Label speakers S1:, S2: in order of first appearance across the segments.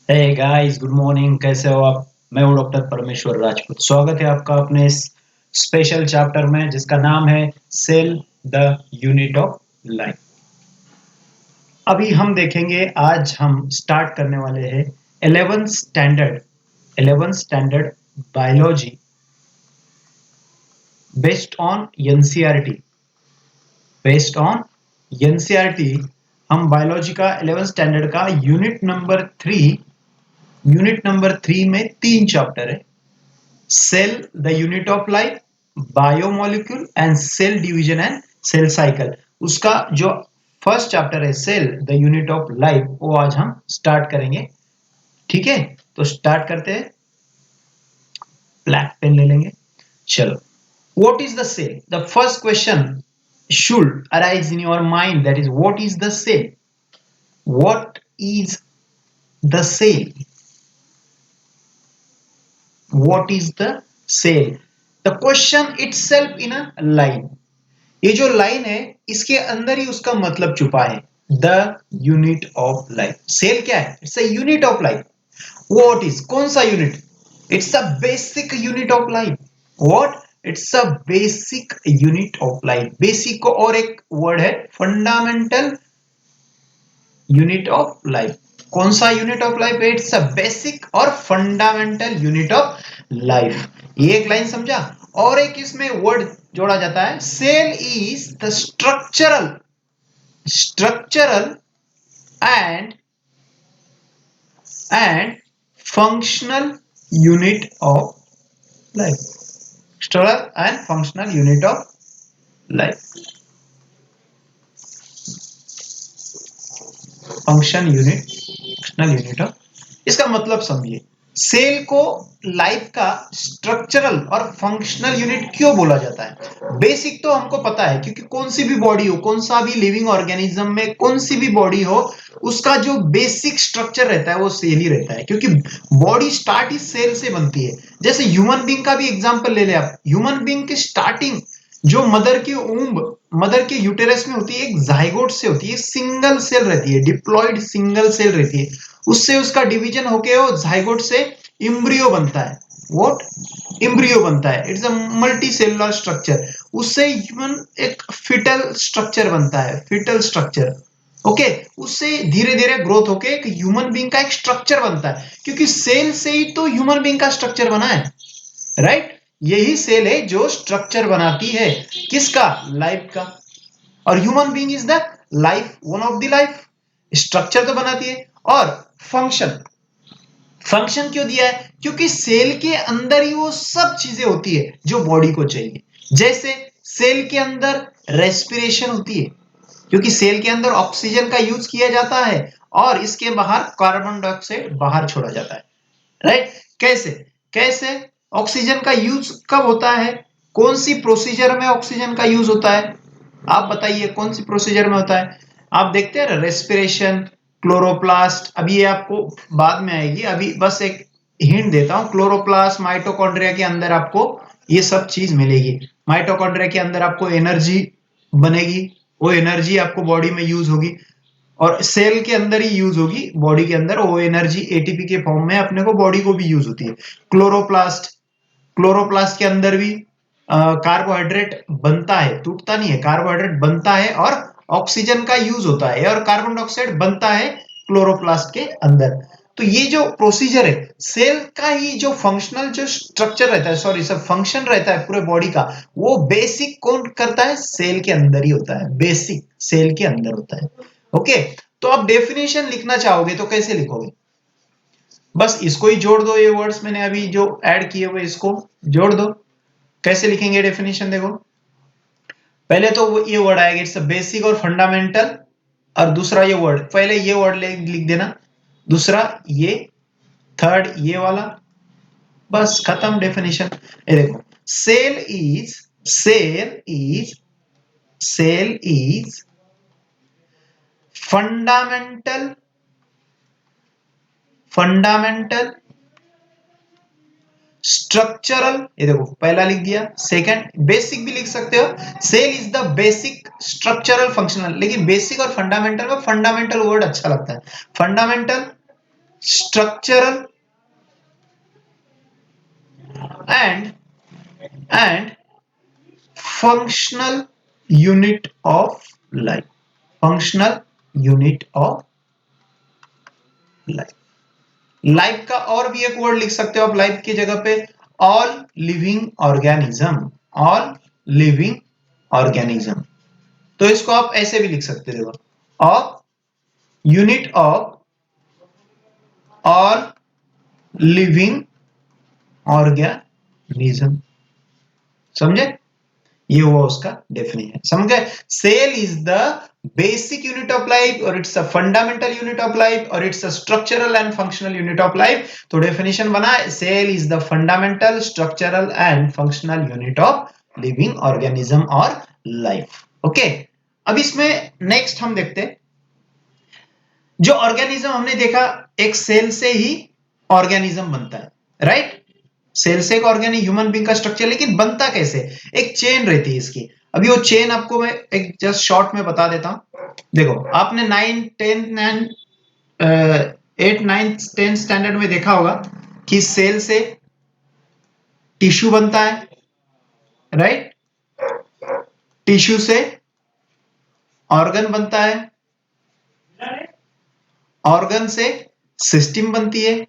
S1: Hey guys, good morning. कैसे हो आप? मैं हूं डॉक्टर परमेश्वर राजपूत। स्वागत है आपका अपने इस स्पेशल चैप्टर में जिसका नाम है cell the unit of life. अभी हम देखेंगे, आज हम स्टार्ट करने वाले हैं 11th standard biology based on NCERT. Based on NCERT हम बायोलॉजी का 11th स्टैंडर्ड का यूनिट नंबर 3 में 3 चैप्टर है। Cell the unit of life, biomolecule and cell division and cell cycle. उसका जो फर्स्ट चैप्टर है cell the unit of life, वो आज हम स्टार्ट करेंगे। ठीक है, तो स्टार्ट करते हैं। ब्लैक पेन ले लेंगे। चलो, what is the cell? The first question should arise in your mind, that is, what is the cell? What is the cell? What is the cell? The question itself in a line. ये जो line है, इसके अंदर ही उसका मतलब छुपा है। The unit of life. Cell क्या है? It's a unit of life. What is, कौन सा unit? It's a basic unit of life. What? It's a basic unit of life. Basic को और एक वर्ड है फंडामेंटल यूनिट ऑफ लाइफ। कौन सा यूनिट ऑफ लाइफ है? इट्स अ बेसिक और फंडामेंटल यूनिट ऑफ लाइफ। ये एक लाइन समझा। और एक इसमें वर्ड जोड़ा जाता है, cell is the structural and and functional unit of life. Structural and functional unit of life. Functional unit of, इसका मतलब समझिए। सेल को लाइफ का स्ट्रक्चरल और फंक्शनल यूनिट क्यों बोला जाता है? बेसिक तो हमको पता है, क्योंकि कौन सी भी बॉडी हो, कौन सा भी लिविंग ऑर्गेनिज्म में कौन सी भी बॉडी हो, उसका जो बेसिक स्ट्रक्चर रहता है वो सेल ही रहता है, क्योंकि बॉडी स्टार्ट ही सेल से बनती है। जैसे ह्यूमन बींग का भी एग्जाम्पल ले ले आप। ह्यूमन बींग की स्टार्टिंग जो मदर के यूटेरस में होती है, एक जाइगोट से होती है, सिंगल सेल रहती है, डिप्लॉयड सिंगल सेल रहती है। उससे उसका डिवीजन होके वो जाइगोट से इम्ब्रियो बनता है। व्हाट? इम्ब्रियो बनता है। It's a multi cellular structure. उससे ह्यूमन एक फिटल स्ट्रक्चर बनता है, फिटल स्ट्रक्चर। ओके, उससे धीरे धीरे ग्रोथ होके एक ह्यूमन बींग का एक स्ट्रक्चर बनता है, क्योंकि सेल से ही तो ह्यूमन बींग का स्ट्रक्चर बना है। राइट? यही सेल है जो स्ट्रक्चर बनाती है किसका? लाइफ का। और human being is the life, one of the life. Structure तो बनाती है। और फंक्शन, फंक्शन क्यों दिया है? क्योंकि सेल के अंदर ही वो सब चीजें होती है जो बॉडी को चाहिए। जैसे सेल के अंदर रेस्पिरेशन होती है, क्योंकि सेल के अंदर ऑक्सीजन का यूज किया जाता है और इसके बाहर कार्बन डाइऑक्साइड बाहर छोड़ा जाता है। राइट? कैसे? कैसे ऑक्सीजन का यूज कब होता है? कौन सी प्रोसीजर में ऑक्सीजन का यूज होता है? आप बताइए, कौन सी प्रोसीजर में होता है? आप देखते हैं रेस्पिरेशन, क्लोरोप्लास्ट। अभी ये आपको बाद में आएगी, अभी बस एक हिंट देता हूं। क्लोरोप्लास्ट, माइटोकॉन्ड्रिया के अंदर आपको ये सब चीज मिलेगी। माइटोकॉन्ड्रिया के अंदर आपको एनर्जी बनेगी, वो एनर्जी आपको बॉडी में यूज होगी और सेल के अंदर ही यूज होगी। बॉडी के अंदर वो एनर्जी एटीपी के फॉर्म में अपने को बॉडी को भी यूज होती है। क्लोरोप्लास्ट, क्लोरोप्लास्ट के अंदर भी कार्बोहाइड्रेट बनता है, टूटता नहीं है, कार्बोहाइड्रेट बनता है और ऑक्सीजन का यूज होता है और कार्बन डाइऑक्साइड बनता है क्लोरोप्लास्ट के अंदर। तो ये जो प्रोसीजर है, सेल का ही जो फंक्शनल जो स्ट्रक्चर रहता है, सॉरी सब फंक्शन रहता है पूरे बॉडी का, वो बेसिक कौन करता है? सेल के अंदर ही होता है। बेसिक सेल के अंदर होता है। ओके, तो आप डेफिनेशन लिखना चाहोगे तो कैसे लिखोगे? बस इसको ही जोड़ दो, ये वर्ड्स मैंने अभी जो ऐड किए हुए इसको जोड़ दो। कैसे लिखेंगे डेफिनेशन? देखो, पहले तो ये वर्ड आएगा, इट्स बेसिक और फंडामेंटल। और दूसरा ये वर्ड, पहले ये वर्ड लिख देना, दूसरा ये, थर्ड ये वाला। बस खत्म डेफिनेशन। ये देखो, cell is cell is cell is fundamental fundamental structural. ये देखो, पहला लिख दिया। सेकंड, बेसिक भी लिख सकते हो। Cell is the basic structural functional, लेकिन बेसिक और फंडामेंटल में फंडामेंटल वर्ड अच्छा लगता है। Fundamental structural and functional unit of life. Functional unit of life. Life का और भी एक वर्ड लिख सकते हो आप लाइफ की जगह पे, all living organism, all living organism. तो इसको आप ऐसे भी लिख सकते हो, of unit of all living organism. समझे? ये हुआ उसका डेफिनेशन। समझ गए? Cell is the basic unit of life, और it's a fundamental unit of life, और it's a structural and functional unit of life. तो डेफिनेशन बना, cell is the fundamental, structural and functional unit of living organism और life. Okay, अब इसमें next हम देखते हैं, जो ऑर्गेनिज्म हमने देखा, एक सेल से ही ऑर्गेनिज्म बनता है, राइट? सेल से एक ऑर्गेनिक ह्यूमन बीइंग का स्ट्रक्चर, लेकिन बनता कैसे? एक चेन रहती है इसकी। अभी वो चेन आपको मैं एक जस्ट शॉर्ट में बता देता हूं। देखो, आपने 8 9 10 स्टैंडर्ड में देखा होगा कि सेल से टिश्यू बनता है, राइट? टिश्यू से ऑर्गन बनता है, ऑर्गन से सिस्टम बनती है,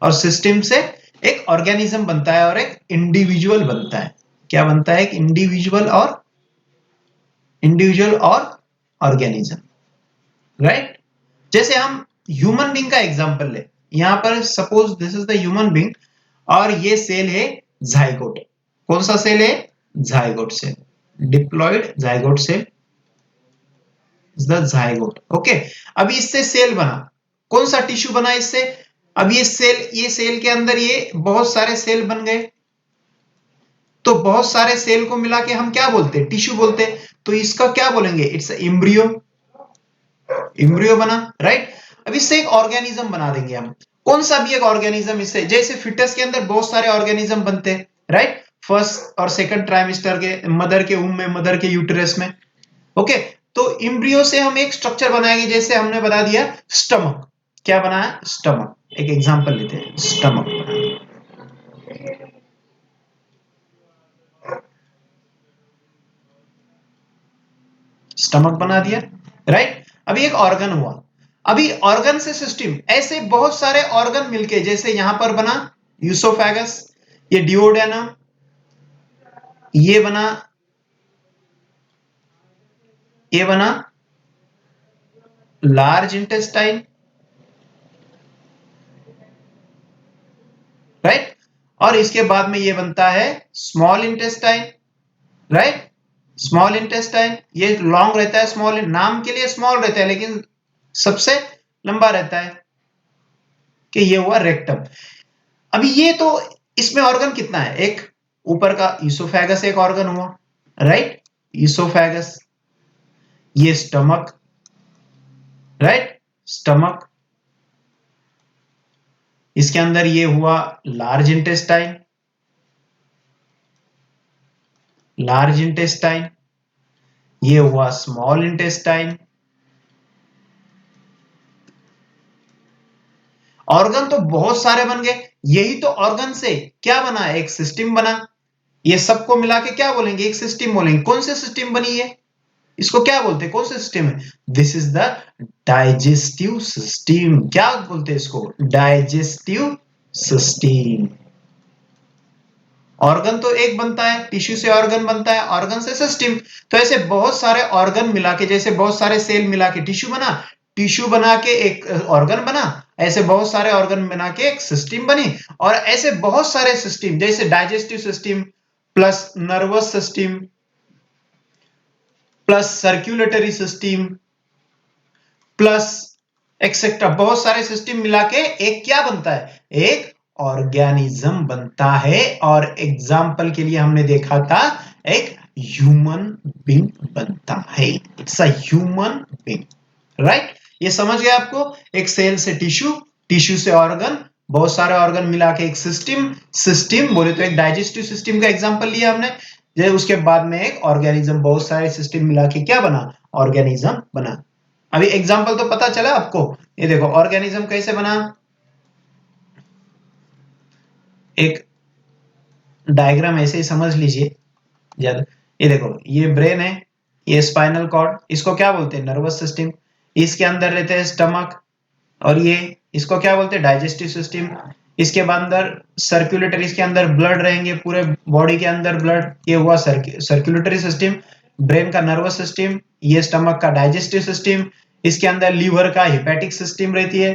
S1: और सिस्टम से एक ऑर्गेनिज्म बनता है और एक इंडिविजुअल बनता है। क्या बनता है? एक इंडिविजुअल और ऑर्गेनिज्म, राइट? जैसे हम ह्यूमन बीइंग का एग्जांपल ले, यहां पर suppose this is the human being, और ये सेल है जाइगोट। कौन सा सेल है? Zygote cell, diploid zygote cell is the zygote. Okay, अभी इससे सेल बना, कौन सा टिश्यू बना इससे? अब ये सेल के अंदर ये बहुत सारे सेल बन गए, तो बहुत सारे सेल को मिला के हम क्या बोलते हैं? टिश्यू बोलते हैं। तो इसका क्या बोलेंगे? इट्स एम्ब्रियो, एम्ब्रियो बना, राइट? अब इससे एक ऑर्गेनिज्म बना देंगे हम, कौन सा भी एक ऑर्गेनिज्म इससे। जैसे फिटस के अंदर बहुत सारे ऑर्गेनिज्म बनते हैं, राइट? फर्स्ट और सेकंड ट्राइमेस्टर के, मदर के वूम्ब में, मदर के यूटेरस में। ओके, तो एम्ब्रियो से हम एक स्ट्रक्चर बनाएंगे, जैसे हमने बता दिया स्टमक। क्या बना है? स्टमक। एक एग्जांपल लेते हैं, स्टमक। स्टमक बना दिया, राइट? अभी एक ऑर्गन हुआ, अभी ऑर्गन से सिस्टम, ऐसे बहुत सारे ऑर्गन मिलके, जैसे यहां पर बना यूसोफेगस, ये डिओडेनम, ये बना, ये बना लार्ज इंटेस्टाइन, राइट? और इसके बाद में ये बनता है small intestine, right? Small intestine, ये लॉन्ग रहता है, स्मॉल नाम के लिए स्मॉल रहता है, लेकिन सबसे लंबा रहता है, कि ये हुआ रेक्टम। अभी ये तो, इसमें ऑर्गन कितना है? एक ऊपर का ईसोफेगस एक ऑर्गन हुआ, राइट? ईसोफेगस, ये स्टमक, राइट? स्टमक, इसके अंदर ये हुआ लार्ज इंटेस्टाइन, लार्ज इंटेस्टाइन, ये हुआ स्मॉल इंटेस्टाइन। ऑर्गन तो बहुत सारे बन गए, यही तो ऑर्गन से क्या बना है? एक सिस्टम बना। ये सबको मिला के क्या बोलेंगे? एक सिस्टम बोलेंगे। कौन सी सिस्टम बनी है? इसको क्या बोलते हैं? कौन सा सिस्टम है? This is the digestive system. क्या बोलते हैं इसको? Digestive system. ऑर्गन तो एक बनता है, टिश्यू से ऑर्गन बनता है, ऑर्गन से सिस्टम। तो ऐसे बहुत सारे ऑर्गन मिला के, जैसे बहुत सारे सेल मिला के टिश्यू बना, टिश्यू बना के एक ऑर्गन बना, ऐसे बहुत सारे ऑर्गन बना के एक सिस्टम बनी, और ऐसे बहुत सारे सिस्टम, जैसे digestive system plus nervous system plus circulatory system plus etcetera, बहुत सारे सिस्टम मिला के एक क्या बनता है? एक ऑर्गेनिज्म बनता है। और एग्जाम्पल के लिए हमने देखा था, एक ह्यूमन बीइंग बनता है। It's a human being, right? ये समझ गए आपको? एक सेल से टिश्यू, टिश्यू से ऑर्गन, बहुत सारे ऑर्गन मिला के एक सिस्टम, सिस्टम बोले तो एक डाइजेस्टिव सिस्टम का एग्जांपल लिया हमने। उसके बाद में एक ऑर्गेनिज्म, बहुत सारे सिस्टम मिला के क्या बना? ऑर्गेनिज्म बना। अभी एग्जांपल तो पता चला आपको? ये देखो ऑर्गेनिज्म कैसे बना, एक डायग्राम ऐसे ही समझ लीजिए ज्यादा। ये देखो ये ब्रेन है, ये स्पाइनल कॉर्ड, इसको क्या बोलते हैं नर्वस सिस्टम, इसके अंदर रहते हैं स्टमक, और ये इसको क्या बोलते हैं डाइजेस्टिव सिस्टम, इसके बाद अंदर सर्कुलेटरी, इसके अंदर ब्लड रहेंगे पूरे बॉडी के अंदर ब्लड, ये हुआ सर्कुलेटरी सिस्टम, ब्रेन का नर्वस सिस्टम, ये स्टमक का डाइजेस्टिव सिस्टम, इसके अंदर लीवर का हिपैटिक सिस्टम रहती है,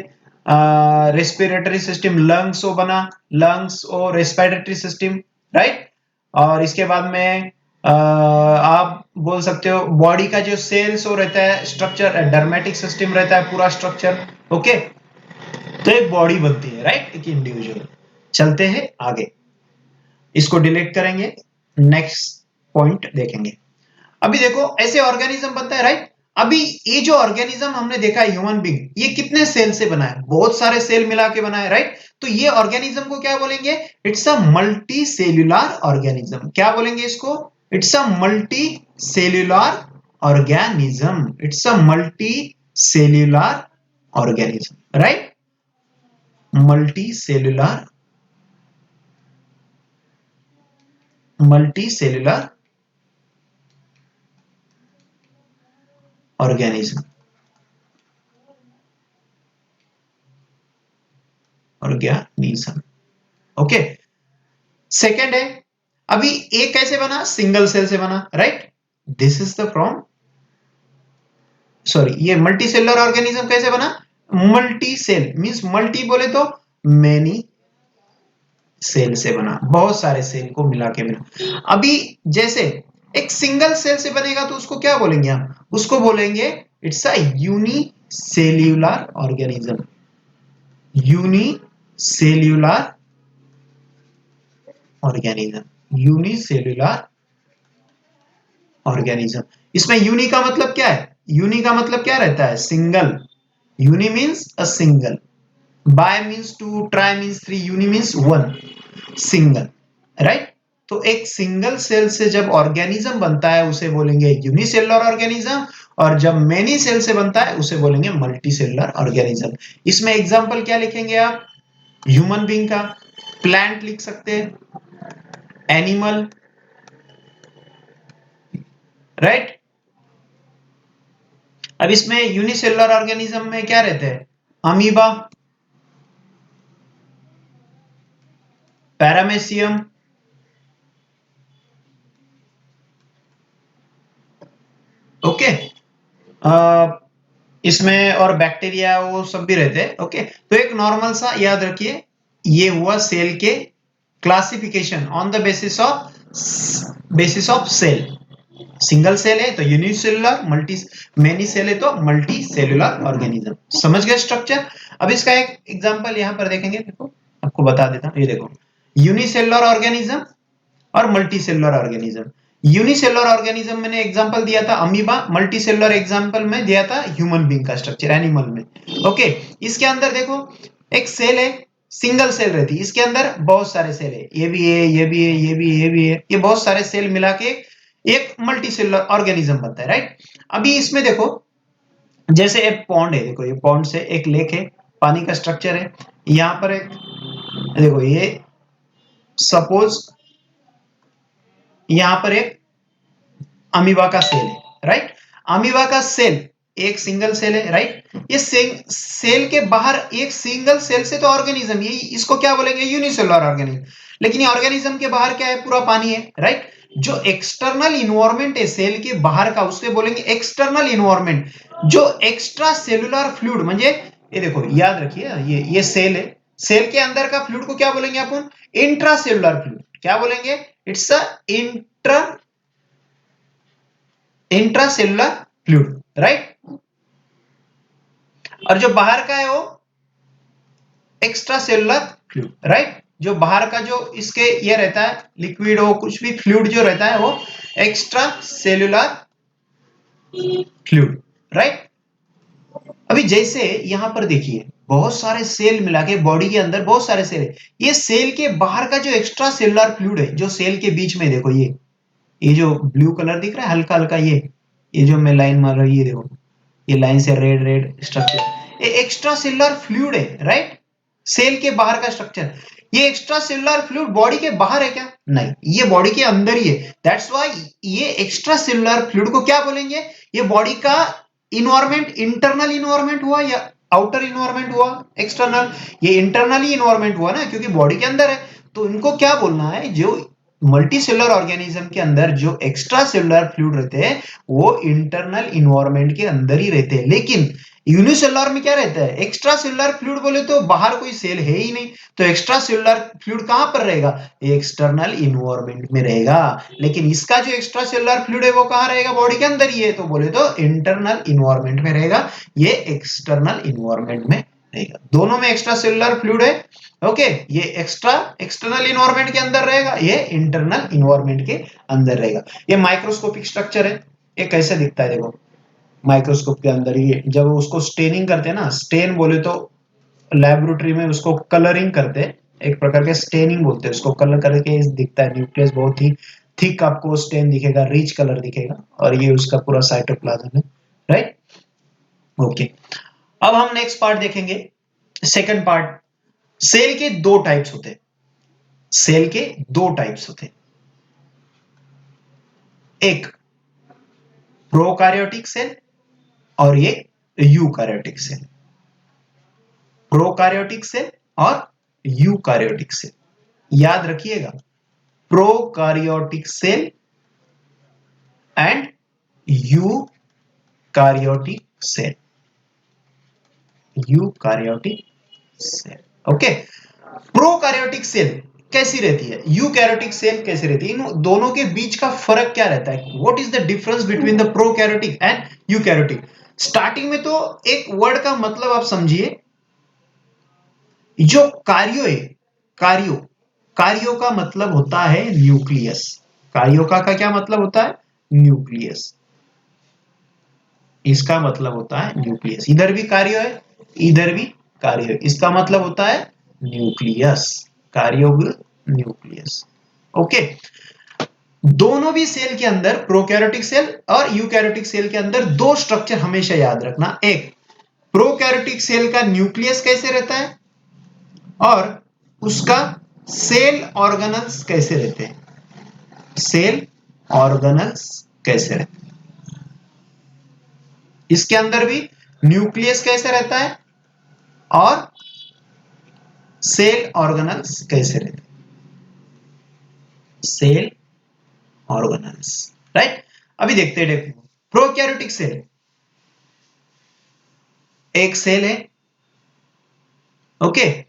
S1: रेस्पिरेटरी सिस्टम, लंग्स वो बना, लंग्स और रेस्पिरेटरी सिस्टम, राइट। और इसके बाद में आप बोल सकते हो बॉडी का जो सेल्स वो रहता है स्ट्रक्चर, डर्मेटिक सिस्टम रहता है पूरा स्ट्रक्चर, ओके। तो एक बॉडी बनती है, राइट, एक इंडिविजुअल। चलते हैं आगे, इसको डिलीट करेंगे, नेक्स्ट पॉइंट देखेंगे। अभी देखो ऐसे ऑर्गेनिज्म बनता है, राइट। अभी ये जो ऑर्गेनिज्म हमने देखा है ह्यूमन बीइंग, ये कितने सेल से बना है, बहुत सारे सेल मिला के बना है, राइट। तो ये ऑर्गेनिज्म को क्या बोलेंगे, it's a multi cellular organism. क्या बोलेंगे इसको, it's a multi cellular organism, it's a multi cellular organism, right, multi cellular, multi cellular organism, organism, okay. Second है, अभी ए कैसे बना, सिंगल सेल से बना, right. This is the from, sorry, ये मल्टी सेलुलर ऑर्गेनिज्म कैसे बना, मल्टी सेल मींस मल्टी बोले तो मैनी सेल से बना, बहुत सारे सेल को मिला के बना। अभी जैसे एक सिंगल सेल से बनेगा तो उसको क्या बोलेंगे हम, उसको बोलेंगे it's a unicellular organism, unicellular organism, unicellular organism. इसमें यूनि का मतलब क्या है, यूनि का मतलब क्या रहता है, single, uni means a single, by means two, tri means three, uni means one, single, right. तो एक सिंगल सेल से जब ऑर्गेनिज्म बनता है उसे बोलेंगे यूनिसेलुलर ऑर्गेनिज्म, और जब मेनी सेल से बनता है उसे बोलेंगे मल्टी सेलुलर ऑर्गेनिज्म। इसमें एग्जांपल क्या लिखेंगे आप, ह्यूमन बीइंग का, प्लांट लिख सकते हैं, एनिमल, राइट। अब इसमें यूनिसेलुलर ऑर्गेनिज्म में क्या रहते हैं, अमीबा, पैरामेसियम, ओके। इसमें और बैक्टीरिया वो सब भी रहते हैं, ओके। तो एक नॉर्मल सा याद रखिए, ये हुआ सेल के classification on the basis of cell, single cell है तो यूनिसेलुलर, मल्टी मेनी सेल है तो मल्टी सेलुलर ऑर्गेनिज्म। समझ गए स्ट्रक्चर। अब इसका एक एग्जांपल यहां पर देखेंगे, देखो आपको बता देता हूं, ये देखो यूनिसेलुलर ऑर्गेनिज्म और multi cellular organism. Unicellular organism मैंने एग्जांपल दिया था अमीबा, मल्टी सेलुलर एग्जांपल में दिया था ह्यूमन बीइंग का स्ट्रक्चर, एनिमल में, ओके। इसके अंदर देखो एक सेल है, सिंगल सेल रहती है, इसके अंदर बहुत सारे सेल है, ये भी है, ये भी है, ये भी है, ये भी है, ये बहुत सारे सेल मिला के एक मल्टी सेलुलर ऑर्गेनिज्म बनता है, राइट। अभी इसमें देखो जैसे एक पॉन्ड है, देखो ये पॉन्ड से एक लेक है, पानी का स्ट्रक्चर है, यहां पर एक, देखो ये सपोज यहां पर एक अमीबा का सेल है, राइट। अमीबा का सेल एक सिंगल सेल है, राइट। ये सेल के बाहर एक सिंगल सेल से तो ऑर्गेनिज्म, ये इसको क्या बोलेंगे, यूनिसेलुलर ऑर्गेनिज्म। लेकिन ये ऑर्गेनिज्म के बाहर क्या है, पूरा पानी है, राइट। जो एक्सटर्नल इन्वायरमेंट है सेल के बाहर का उसे बोलेंगे एक्सटर्नल इन्वायरमेंट। जो एक्स्ट्रा सेलुलर फ्लूइड, म्हणजे ये देखो याद रखिए, ये सेल है, सेल के अंदर का फ्लूइड को क्या बोलेंगे अपन, इंट्रासेलुलर फ्लूइड। क्या बोलेंगे, it's a intracellular fluid, right. और जो बाहर का है वो एक्स्ट्रा सेलुलर फ्लूइड, राइट। जो बाहर का जो इसके ये रहता है लिक्विड हो कुछ भी फ्लूइड जो रहता है वो एक्स्ट्रा सेलुलर फ्लूइड, राइट। अभी जैसे यहां पर देखिए बहुत सारे सेल मिला के बॉडी के अंदर बहुत सारे सेल है, ये सेल के बाहर का जो एक्स्ट्रा सेलुलर फ्लूइड है जो सेल के बीच में, देखो ये जो ब्लू कलर दिख रहा है हल्का हल्का, ये जो मैं लाइन मार रहा हूं, ये देखो ये लाइन से रेड रेड स्ट्रक्चर, ये एक्स्ट्रा सेलुलर फ्लूइड है, राइट? सेल के बाहर का स्ट्रक्चर। ये एक्स्ट्रा सेलुलर फ्लूइड बॉडी के बाहर है क्या? नहीं, ये बॉडी के अंदर ही है। दैट्स व्हाई ये एक्स्ट्रा सेलुलर फ्लूइड को क्या बोलेंगे? ये बॉडी का इन्वायरमेंट, इंटरनल इन्वायरमेंट हुआ या आउटर इन्वायरमेंट हुआ? एक्सटर्नल। ये इंटरनली इन्वायरमेंट हुआ ना, क्योंकि बॉडी के अंदर है। तो इनको क्या बोलना है? जो मल्टी सेलुलर ऑर्गेनिज्म के अंदर जो एक्स्ट्रा सेलुलर फ्लूइड रहते हैं वो इंटरनल इन्वायरमेंट के अंदर ही रहते हैं। लेकिन यूनिसेलुलर में क्या रहता है? एक्स्ट्रा सेलुलर फ्लूइड बोले तो बाहर कोई सेल है ही नहीं, तो एक्स्ट्रा सेलुलर फ्लूइड कहां पर रहेगा? एक्सटर्नल इन्वायरमेंट में रहेगा। लेकिन इसका जो एक्स्ट्रा सेलुलर फ्लूइड है वो कहां रहेगा? बॉडी के अंदर ही है, तो बोले तो इंटरनल इन्वायरमेंट में रहेगा, ये एक्सटर्नल इन्वायरमेंट में रहेगा। दोनों में एक्स्ट्रा सेलुलर फ्लूइड है। ओके, ये एक्स्ट्रा एक्सटर्नल इन्वायरमेंट के अंदर रहेगा, ये इंटरनल इन्वायरमेंट के अंदर रहेगा। ये माइक्रोस्कोपिक स्ट्रक्चर है। ये कैसे दिखता है देखो, माइक्रोस्कोप के अंदर ये जब उसको स्टेनिंग करते हैं ना, स्टेन बोले तो लेबोरेटरी में उसको कलरिंग करते हैं, एक प्रकार के स्टेनिंग बोलते हैं उसको, कलर करके दिखता है। न्यूक्लियस बहुत ही थिक आपको स्टेन दिखेगा, रिच कलर दिखेगा, और ये उसका पूरा साइटोप्लाज्म है, राइट? ओके, अब हम नेक्स्ट पार्ट देखेंगे, सेकंड पार्ट। सेल के दो टाइप्स होते हैं, सेल के दो टाइप्स होते हैं। एक प्रोकैरियोटिक सेल और ये यूकैरियोटिक सेल। प्रोकैरियोटिक सेल और यूकैरियोटिक सेल, याद रखिएगा, prokaryotic cell and eukaryotic cell, eukaryotic cell. Okay, prokaryotic cell कैसी रहती है, यूकैरियोटिक सेल कैसी रहती है, इन दोनों के बीच का फर्क क्या रहता है? What is the difference between the prokaryotic and eukaryotic? Starting में तो एक वर्ड का मतलब आप समझिए, जो कार्यो है, कार्यो, कार्यो का मतलब होता है न्यूक्लियस। कार्यो का क्या मतलब होता है? न्यूक्लियस। इसका मतलब होता है न्यूक्लियस। इधर भी कार्यो है, इधर भी कार्यो है, इसका मतलब होता है न्यूक्लियस, कार्योग न्यूक्लियस। ओके, दोनों भी सेल के अंदर, प्रोकैरियोटिक सेल और यूकैरियोटिक सेल के अंदर दो स्ट्रक्चर हमेशा याद रखना। एक, प्रोकैरियोटिक सेल का न्यूक्लियस कैसे रहता है और उसका सेल ऑर्गेनल्स कैसे रहते हैं, सेल ऑर्गेनल्स कैसे रहते हैं। इसके अंदर भी न्यूक्लियस कैसे रहता है और सेल ऑर्गेनल्स कैसे रहते हैं, सेल ऑर्गेनल्स, राइट? अभी देखते हैं, देखो प्रोकैरियोटिक सेल, एक सेल है, ओके,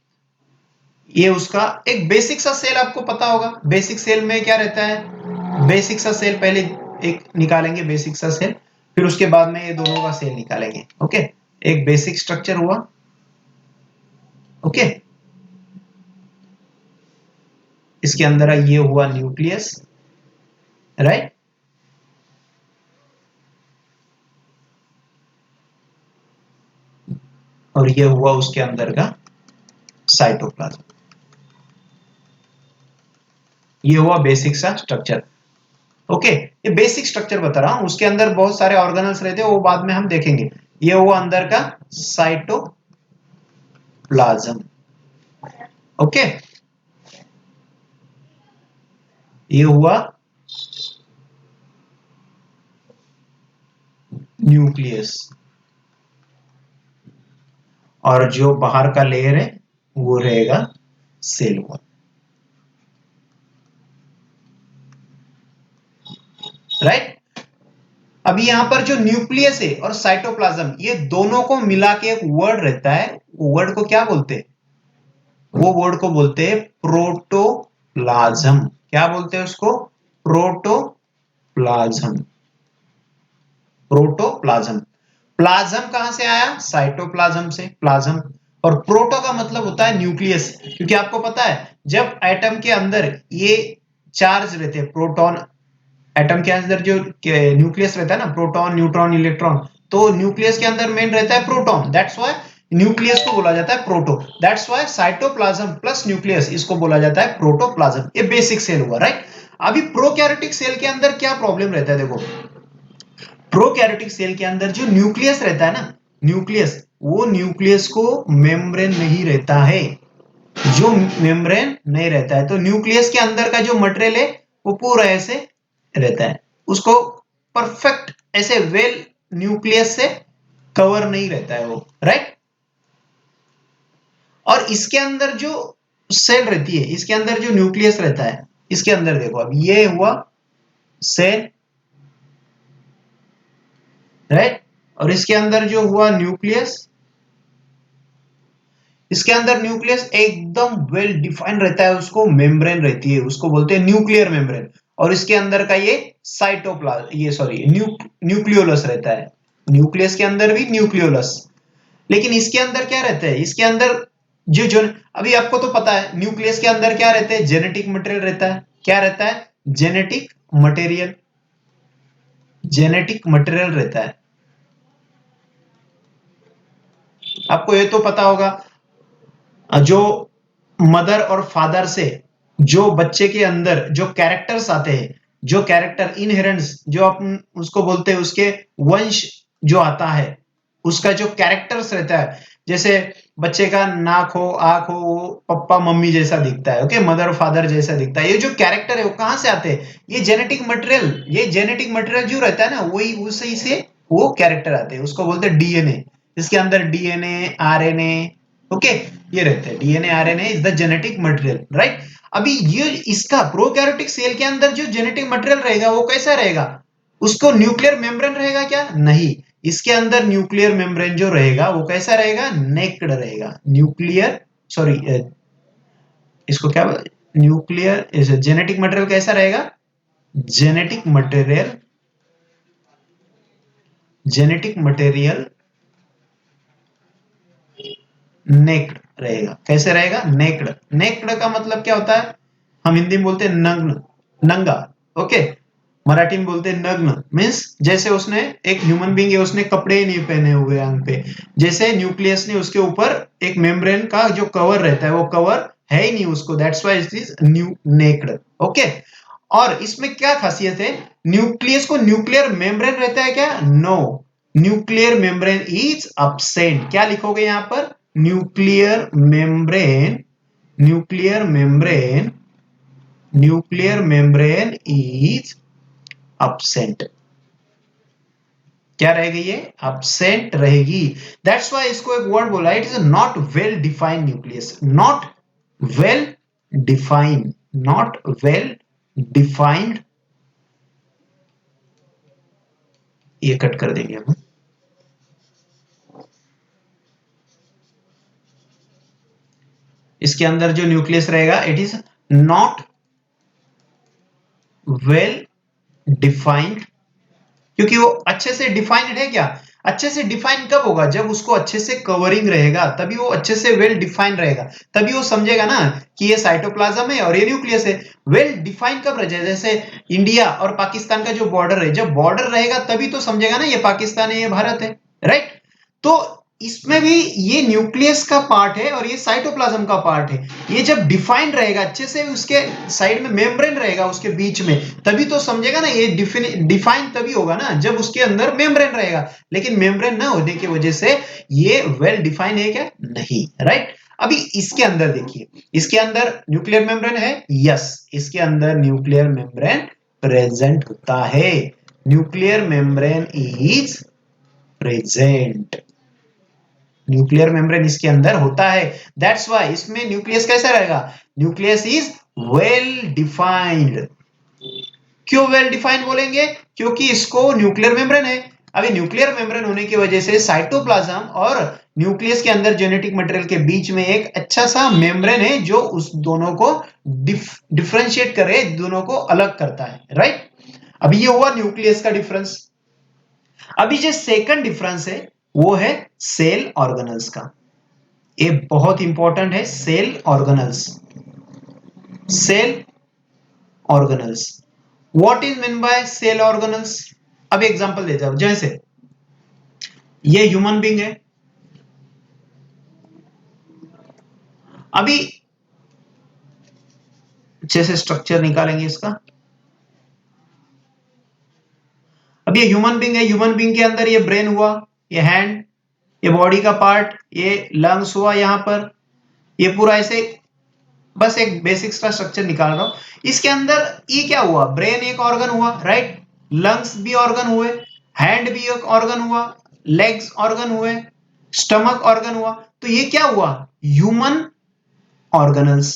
S1: ये उसका एक बेसिक सा सेल आपको पता होगा। बेसिक सेल में क्या रहता है? बेसिक सा सेल पहले एक निकालेंगे, बेसिक सा सेल, फिर उसके बाद में ये दोनों का सेल निकालेंगे। ओके, एक बेसिक स्ट्रक्चर हुआ, ओके, इसके अंदर ये हुआ न्यूक्लियस, राइट? और ये हुआ उसके अंदर का साइटोप्लाज्म। ये हुआ बेसिक सा स्ट्रक्चर। ओके, ये बेसिक स्ट्रक्चर बता रहा हूं, उसके अंदर बहुत सारे ऑर्गेनल्स रहते हैं, वो बाद में हम देखेंगे। ये हुआ अंदर का साइटोप्लाज्म। ओके, ये हुआ न्यूक्लियस, और जो बाहर का लेयर है वो रहेगा सेल वॉल, राइट? अभी यहां पर जो न्यूक्लियस है और साइटोप्लाज्म, ये दोनों को मिला के एक वर्ड रहता है, वो वर्ड को क्या बोलते हैं? वो वर्ड को बोलते हैं प्रोटोप्लाज्म। क्या बोलते हैं उसको? प्रोटोप्लाज्म। प्रोटोप्लाज्म। प्लाज्म कहां से आया? साइटोप्लाज्म से, प्लाज्म। और प्रोटो का मतलब होता है न्यूक्लियस, क्योंकि आपको पता है जब एटम के अंदर ये चार्ज रहते हैं, प्रोटॉन, एटम के अंदर जो न्यूक्लियस रहता है ना, प्रोटॉन, न्यूट्रॉन, इलेक्ट्रॉन, तो न्यूक्लियस के अंदर मेन रहता है प्रोटॉन। दैट्स व्हाई न्यूक्लियस को बोला जाता है proto. That's why cytoplasm plus nucleus, इसको बोला जाता है प्रोटोप्लाज्म। ये बेसिक सेल हुआ, राइट? अभी प्रोकैरियोटिक सेल के अंदर क्या प्रॉब्लम रहता है? देखो, प्रोकैरियोटिक सेल के अंदर जो न्यूक्लियस रहता है ना, न्यूक्लियस, वो न्यूक्लियस को मेम्ब्रेन नहीं रहता है, जो मेम्ब्रेन नहीं रहता है। तो न्यूक्लियस के अंदर का जो मटेरियल है वो पूरा ऐसे रहता है, उसको परफेक्ट ऐसे वेल न्यूक्लियस से कवर नहीं रहता है वो, राइट। और इसके अंदर जो सेल रहती है, इसके अंदर जो न्यूक्लियस रहता है, इसके अंदर देखो, अब ये हुआ सेल, राइट, और इसके अंदर जो हुआ न्यूक्लियस, इसके अंदर न्यूक्लियस एकदम वेल डिफाइंड रहता है, उसको मेम्ब्रेन रहती है, उसको बोलते हैं न्यूक्लियर मेम्ब्रेन। और इसके अंदर का ये साइटोप्लाज्म, ये सॉरी न्यूक्लियोलस रहता है, न्यूक्लियस के अंदर भी न्यूक्लियोलस। लेकिन इसके अंदर क्या रहता है, इसके अंदर जो अभी आपको तो पता है न्यूक्लियस के अंदर क्या रहता है, जेनेटिक मटेरियल रहता है। क्या रहता है, जेनेटिक मटेरियल, जेनेटिक मटेरियल रहता है। आपको ये तो पता होगा, जो मदर और फादर से जो बच्चे के अंदर जो कैरेक्टर्स आते हैं, जो कैरेक्टर इनहेरेंस, जो अपन उसको बोलते हैं, उसके वंश जो आता है, उसका जो कैरेक्टर्स रहता है, जैसे बच्चे का नाक हो, आंख हो, वो पप्पा मम्मी जैसा दिखता है, ओके, मदर फादर जैसा दिखता है। ये जो कैरेक्टर है वो कहां से आते हैं, ये जेनेटिक मटेरियल, ये जेनेटिक मटेरियल जो रहता है ना, वही उसी से वो कैरेक्टर आते हैं, उसको बोलते हैं डीएनए। इसके अंदर डीएनए, आरएनए, ओके, ये रहते हैं। DNA RNA is the genetic material, right. अभी ये इसका प्रोकैरियोटिक सेल के अंदर जो जेनेटिक मटेरियल रहेगा वो कैसा रहेगा, उसको न्यूक्लियर मेम्ब्रेन रहेगा क्या, नहीं। इसके अंदर न्यूक्लियर मेम्ब्रेन जो रहेगा वो कैसा रहेगा, नेक्ड रहेगा, न्यूक्लियर, सॉरी, इसको क्या, न्यूक्लियर जेनेटिक मटेरियल कैसा रहेगा, genetic material, genetic material naked रहेगा। कैसे रहेगा, नेक्ड। नेक्ड का मतलब क्या होता है, हम हिंदी में बोलते हैं नग्न, नंगा, ओके, मराठी में बोलते हैं नग्न, मीन्स जैसे उसने, एक ह्यूमन बींग है, उसने कपड़े ही नहीं पहने हुए अंग पे, जैसे न्यूक्लियस ने उसके ऊपर एक मेम्ब्रेन का जो कवर रहता है वो कवर है ही नहीं उसको, that's why it is new naked, okay. और इसमें क्या खासियत है, न्यूक्लियस को न्यूक्लियर मेम्ब्रेन रहता है क्या, no, nuclear membrane is absent। क्या लिखोगे यहां पर, nuclear membrane, nuclear membrane, nuclear membrane is absent। क्या रहेगी ये, absent रहेगी। दैट्स व्हाई इसको एक वर्ड बोला, it is not well defined nucleus, not well defined, not well defined. ये कट कर देंगे हम। इसके अंदर जो न्यूक्लियस रहेगा, it is not well defined, क्योंकि वो अच्छे से डिफाइंड है क्या, अच्छे से डिफाइन कब होगा, जब उसको अच्छे से कवरिंग रहेगा, तभी वो अच्छे से वेल डिफाइंड रहेगा, तभी वो समझेगा ना कि ये साइटोप्लाज्म है और ये न्यूक्लियस है। वेल डिफाइन कब रह जाए, जैसे इंडिया और पाकिस्तान का जो बॉर्डर है, जब बॉर्डर रहेगा तभी तो समझेगा ना ये पाकिस्तान है, ये भारत है, राइट। तो इसमें भी ये न्यूक्लियस का पार्ट है और ये साइटोप्लाज्म का पार्ट है। ये जब डिफाइंड रहेगा अच्छे से, उसके साइड में मेम्ब्रेन रहेगा उसके बीच में, तभी तो समझेगा ना, ये डिफाइन तभी होगा ना जब उसके अंदर मेम्ब्रेन रहेगा। लेकिन मेम्ब्रेन ना होने की वजह से ये वेल डिफाइन है क्या, नहीं, राइट। अभी इसके अंदर देखिए, इसके अंदर न्यूक्लियर मेम्ब्रेन है, यस, इसके अंदर न्यूक्लियर मेम्ब्रेन प्रेजेंट होता है, nuclear membrane is present, nuclear membrane इसके अंदर होता है। दैट्स व्हाई इसमें न्यूक्लियस कैसा रहेगा, न्यूक्लियस इज वेल डिफाइंड। क्यों वेल डिफाइंड बोलेंगे, क्योंकि इसको न्यूक्लियर मेम्ब्रेन है। अभी न्यूक्लियर मेम्ब्रेन होने की वजह से साइटोप्लाज्म और न्यूक्लियस के अंदर जेनेटिक मटेरियल के बीच में एक अच्छा सा मेम्ब्रेन है जो उस दोनों को डिफरेंशिएट करे, दोनों को अलग करता है, राइट। अभी ये हुआ न्यूक्लियस का डिफरेंस। अभी जो सेकंड डिफरेंस है वो है सेल ऑर्गेनल्स का। ये बहुत इंपॉर्टेंट है, cell organelles, cell organelles, what is mean by cell organelles. अब एग्जांपल दे जाओ, जैसे ये ह्यूमन बींग है, अभी जैसे स्ट्रक्चर निकालेंगे इसका। अब ये ह्यूमन बींग है, ह्यूमन बींग के अंदर ये ब्रेन हुआ, ये हैंड, ये बॉडी का पार्ट, ये लंग्स हुआ यहाँ पर, ये पूरा ऐसे बस एक बेसिक सा स्ट्रक्चर निकाल रहा हूं। इसके अंदर ये क्या हुआ, ब्रेन एक ऑर्गन हुआ, राइट, लंग्स भी ऑर्गन हुए, हैंड भी एक ऑर्गन हुआ, लेग्स ऑर्गन हुए, स्टमक ऑर्गन हुआ। तो ये क्या हुआ, ह्यूमन ऑर्गनल्स।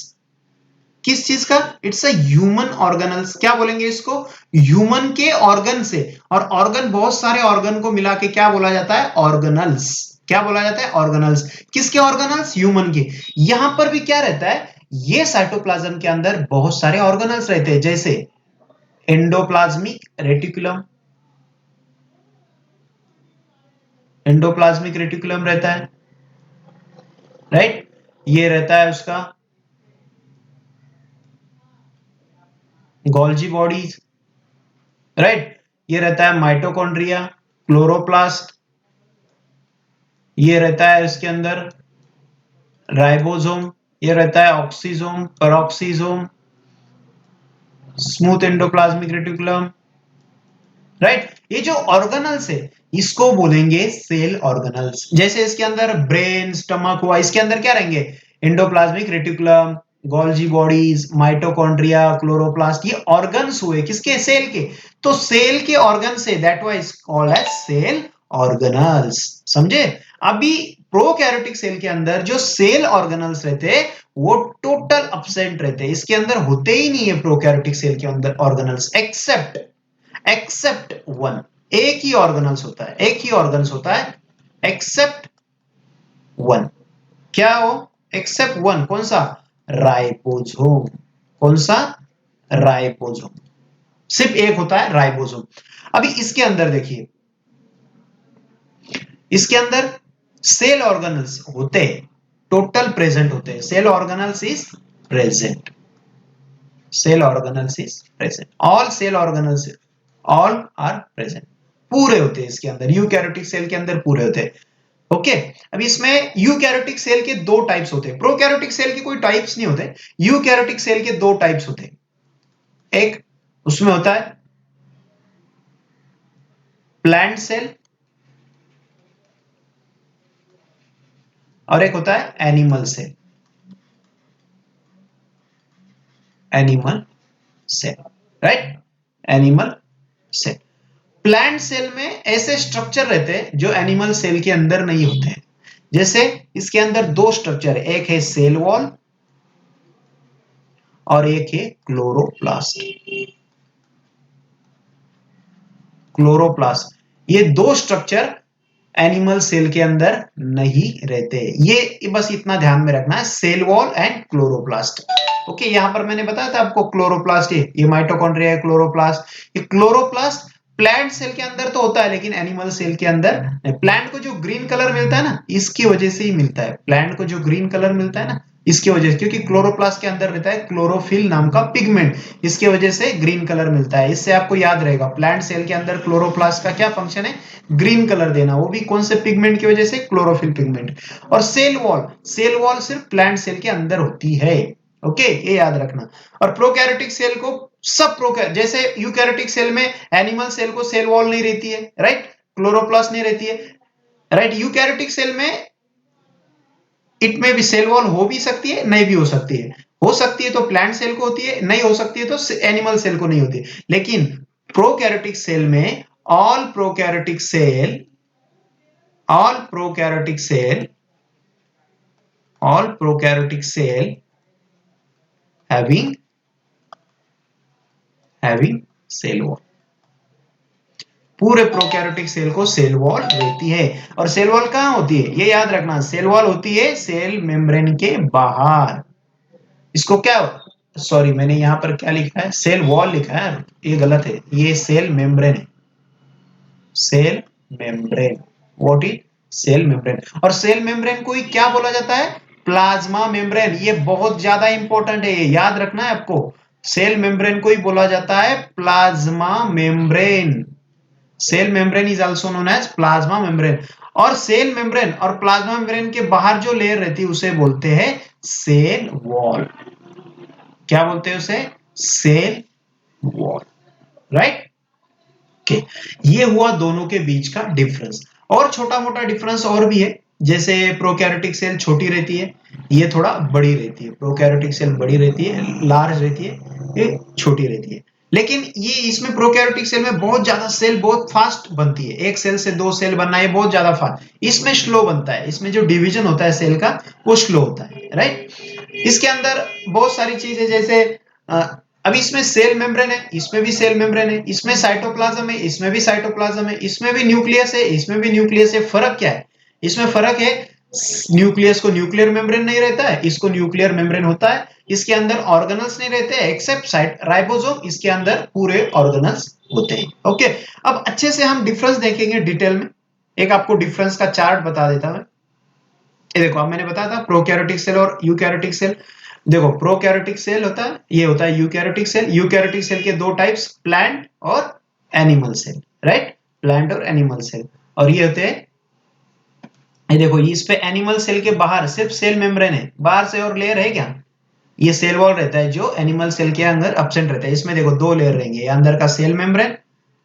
S1: किस चीज का, इट्स अ ह्यूमन ऑर्गनल्स। क्या बोलेंगे इसको, ह्यूमन के ऑर्गन से। और ऑर्गन बहुत सारे ऑर्गन को मिला के क्या बोला जाता है, ऑर्गनल्स। क्या बोला जाता है, ऑर्गनल्स। किसके ऑर्गनल्स, ह्यूमन के। यहां पर भी क्या रहता है, ये साइटोप्लाज्म के अंदर बहुत सारे ऑर्गनल्स रहते हैं, जैसे एंडोप्लाज्मिक रेटिकुलम, एंडोप्लाज्मिक रेटिकुलम रहता है, राइट। ये रहता है उसका गोल्जी बॉडीज, राइट। ये रहता है माइटोकॉन्ड्रिया, क्लोरोप्लास्ट। ये रहता है इसके अंदर राइबोसोम, ये रहता है oxysome, peroxisome, smooth endoplasmic reticulum, right. ये जो ऑर्गेनल्स है इसको बोलेंगे सेल ऑर्गेनल्स। जैसे इसके अंदर ब्रेन, स्टमक हुआ, इसके अंदर क्या रहेंगे, endoplasmic reticulum, Golgi bodies, mitochondria, chloroplast. ये ऑर्गन्स हुए किसके, सेल के। तो सेल के ऑर्गन से, that was called as cell organelles. समझे। अभी प्रोकैरियोटिक सेल के अंदर जो सेल ऑर्गेनल्स रहते हैं वो टोटल एब्सेंट रहते हैं, इसके अंदर होते ही नहीं है प्रोकैरियोटिक सेल के अंदर ऑर्गेनल्स, एक्सेप्ट वन। एक ही ऑर्गेनल्स होता है, एक ही ऑर्गन्स होता है, एक्सेप्ट वन। क्या हो, एक्सेप्ट वन, कौन सा, राइबोसोम। कौन सा, राइबोसोम। सिर्फ एक होता है, राइबोसोम। अभी इसके अंदर देखिए, इसके अंदर सेल ऑर्गेनल्स होते हैं, टोटल प्रेजेंट होते हैं, cell organelles is present, cell organelles is present, all cell organelles, all are present, पूरे होते हैं इसके अंदर, यूकैरियोटिक सेल के अंदर पूरे होते हैं। ओके। अब इसमें यूकैरियोटिक सेल के दो टाइप्स होते हैं, प्रोकैरियोटिक सेल के कोई टाइप्स नहीं होते, यूकैरियोटिक सेल के दो टाइप्स होते हैं। एक उसमें होता है प्लांट सेल और एक होता है animal cell, animal cell, right, animal cell. Plant cell में ऐसे स्ट्रक्चर रहते हैं जो एनिमल सेल के अंदर नहीं होते हैं। जैसे इसके अंदर दो स्ट्रक्चर है, एक है सेल वॉल और एक है क्लोरोप्लास्ट, क्लोरोप्लास्ट। ये दो स्ट्रक्चर एनिमल सेल के अंदर नहीं रहते, ये बस इतना ध्यान में रखना है, cell wall and chloroplast. Okay, यहां पर मैंने बताया था आपको क्लोरोप्लास्ट है, ये माइटोकॉन्ड्रिया है, क्लोरोप्लास्ट। ये क्लोरोप्लास्ट प्लांट सेल के अंदर तो होता है लेकिन एनिमल सेल के अंदर। प्लांट को जो ग्रीन कलर मिलता है ना, इसकी वजह से ही मिलता है, प्लांट को जो ग्रीन कलर मिलता है ना इसकी वजह से, क्योंकि क्लोरोप्लास्ट के अंदर रहता है क्लोरोफिल नाम का पिगमेंट, इसकी वजह से ग्रीन कलर मिलता है। इससे आपको याद रहेगा, प्लांट सेल के अंदर क्लोरोप्लास्ट का क्या फंक्शन है, ग्रीन कलर देना, वो भी कौन से पिगमेंट की वजह से, क्लोरोफिल पिगमेंट। और सेल वॉल, सेल वॉल सिर्फ प्लांट सेल के अंदर होती है। ओके, ये याद रखना। और प्रोकैरियोटिक सेल को सब जैसे यूकैरियोटिक सेल में एनिमल सेल को सेल वॉल नहीं रहती है, राइट, क्लोरोप्लास्ट नहीं रहती है, राइट। यूकैरियोटिक सेल में इट में भी सेल वॉल हो भी सकती है, नहीं भी हो सकती है, हो सकती है तो प्लांट सेल को होती है, नहीं हो सकती है तो एनिमल सेल को नहीं होती। लेकिन प्रोकैरियोटिक सेल में all prokaryotic cell, all prokaryotic cell, all prokaryotic cell having cell wall, पूरे प्रोकैरियोटिक सेल को सेल वॉल रहती है। और सेल वॉल कहां होती है, ये याद रखना, सेल वॉल होती है सेल मेम्ब्रेन के बाहर। इसको क्या, सॉरी मैंने यहां पर क्या लिखा है, सेल वॉल लिखा है, ये गलत है, ये सेल मेम्ब्रेन है, cell membrane, what is, cell membrane. और सेल मेम्ब्रेन को ही क्या बोला जाता है, प्लाज्मा मेम्ब्रेन। ये बहुत ज्यादा इंपॉर्टेंट है, ये याद रखना है आपको, सेल मेम्ब्रेन को ही बोला जाता है plasma membrane, cell membrane is also known as plasma membrane. और सेल मेम्ब्रेन और प्लाज्मा मेम्ब्रेन के बाहर जो लेयर रहती है उसे बोलते हैं सेल वॉल। क्या बोलते हैं उसे, सेल वॉल, राइट। ओके, ये हुआ दोनों के बीच का डिफरेंस। और छोटा मोटा डिफरेंस और भी है, जैसे प्रोकैरियोटिक सेल छोटी रहती है, ये थोड़ा बड़ी रहती है। प्रोकैरियोटिक सेल बड़ी रहती है, लार्ज रहती है, ये छोटी रहती है। लेकिन ये इसमें प्रोकैरियोटिक सेल में बहुत ज्यादा सेल बहुत फास्ट बनती है, एक सेल से दो सेल बनना ये बहुत ज्यादा फास्ट, इसमें स्लो बनता है, इसमें जो डिवीजन होता है सेल का वो स्लो होता है, राइट। इसके अंदर बहुत सारी चीज है, जैसे अब इसमें सेल मेम्ब्रेन है, इसमें भी सेल मेम्ब्रेन है, इसमें साइटोप्लाज्म है, इसमें भी साइटोप्लाज्म है, इसमें भी न्यूक्लियस है, इसमें भी न्यूक्लियस है। फर्क क्या है? इसमें फर्क है, न्यूक्लियस को न्यूक्लियर मेम्ब्रेन नहीं रहता है, इसको न्यूक्लियर मेम्ब्रेन होता है। इसके अंदर ऑर्गेनल्स नहीं रहते एक्सेप्ट साइट राइबोसोम, इसके अंदर पूरे ऑर्गेनल्स होते हैं। ओके, अब अच्छे से हम डिफरेंस देखेंगे डिटेल में। एक आपको डिफरेंस का चार्ट बता देता हूं। ये देखो, अब मैंने बताया था प्रोकैरियोटिक सेल और यूकैरियोटिक सेल। देखो, प्रोकैरियोटिक सेल होता है, ये होता है यूकैरियोटिक सेल। यूकैरियोटिक सेल के दो टाइप्स, प्लांट और एनिमल सेल, राइट, प्लांट और एनिमल सेल। और ये होते हैं, ये देखो, इस पे एनिमल सेल के बाहर सिर्फ सेल मेम्ब्रेन है, बाहर से और लेयर है क्या? ये सेल वॉल रहता है जो एनिमल सेल के अंदर एब्सेंट रहता है। इसमें देखो दो लेयर रहेंगे, ये अंदर का सेल मेम्ब्रेन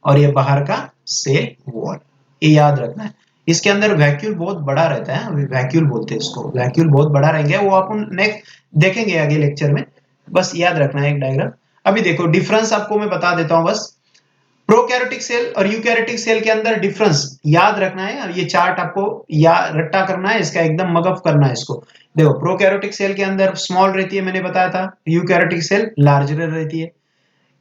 S1: और ये बाहर का सेल वॉल, ये याद रखना है। इसके अंदर वैक्यूल बहुत बड़ा रहता है, अभी वैक्यूल बोलते हैं इसको, वैक्यूल बहुत बड़ा रहेंगे, वो अपन नेक्स्ट देखेंगे आगे लेक्चर में, बस याद रखना है एक डायग्राम। अभी देखो डिफरेंस आपको मैं बता देता हूं बस। प्रोकैरियोटिक सेल और यूकैरियोटिक सेल के अंदर डिफरेंस याद रखना है, और ये चार्ट आपको या रट्टा करना है, इसका एकदम मगअप करना है इसको। देखो, प्रोकैरियोटिक सेल के अंदर स्मॉल रहती है, मैंने बताया था, यूकैरियोटिक सेल लार्जर रहती है।